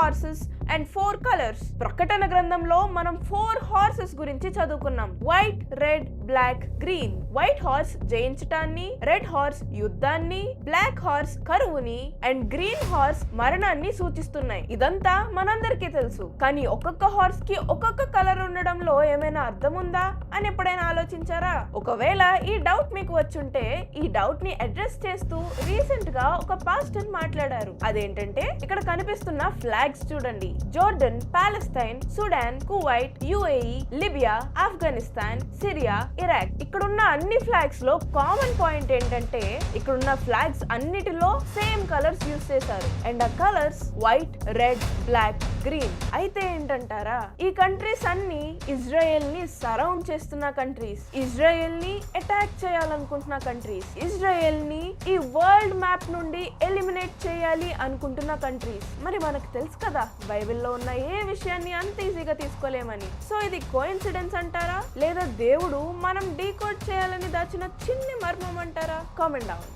Horses and 4 colours. ప్రకటన గ్రంథంలో మనం 4 హార్సెస్ గురించి చదువుకున్నాం. White, red, black, green. White horse జయించటాన్ని, రెడ్ హార్స్ యుద్ధాన్ని, బ్లాక్ హార్స్ కరువుని అండ్ గ్రీన్ హార్స్ మరణాన్ని సూచిస్తున్నాయి. ఇదంతా మనందరికీ తెలుసు. కానీ ఒక్కొక్క హార్స్ కి ఒక్కొక్క కలర్ ఉండడంలో ఏమైనా అర్థం ఉందా అని ఎప్పుడైనా ఆలోచించారా? ఒకవేళ ఈ డౌట్ మీకు వచ్చుంటే ఈ డౌట్ ని అడ్రస్ చేస్తూ రీసెంట్ గా ఒక పాస్టర్ మాట్లాడారు. అదేంటంటే ఇక్కడ కనిపిస్తున్న ఫ్లాగ్స్ చూడండి. Jordan, Palestine, Sudan, Kuwait, UAE, Libya, Afghanistan, Syria, Iraq. ఇక్కడున్న అన్ని ఫ్లాగ్స్ లో కామన్ పాయింట్ ఏంటంటే ఇక్కడున్న ఫ్లాగ్స్ అన్నిటిలో సేమ్ కలర్స్ యూజ్ చేశారు. అండ్ ఆ colours white, red, black, green. అయితే ఏంటంటారా, ఈ కంట్రీస్ అన్ని ఇజ్రాయెల్ ని సరౌండ్ చేస్తున్న కంట్రీస్, ఇజ్రాయెల్ ని అటాక్ చేయాలనుకుంటున్న కంట్రీస్, ఇజ్రాయెల్ ని ఈ వరల్డ్ మ్యాప్ నుండి ఎలిమినేట్ చేయాలి అనుకుంటున్న కంట్రీస్. మరి మనకు తెలుసు కదా బైబిల్లో ఉన్న ఏ విషయాన్ని అంత ఈజీగా తీసుకోలేమని. సో ఇది కోఇన్సిడెన్స్ అంటారా, లేదా దేవుడు మనం డీకోడ్ చేయాలని దాచిన చిన్న మర్మం అంటారా? Comment down.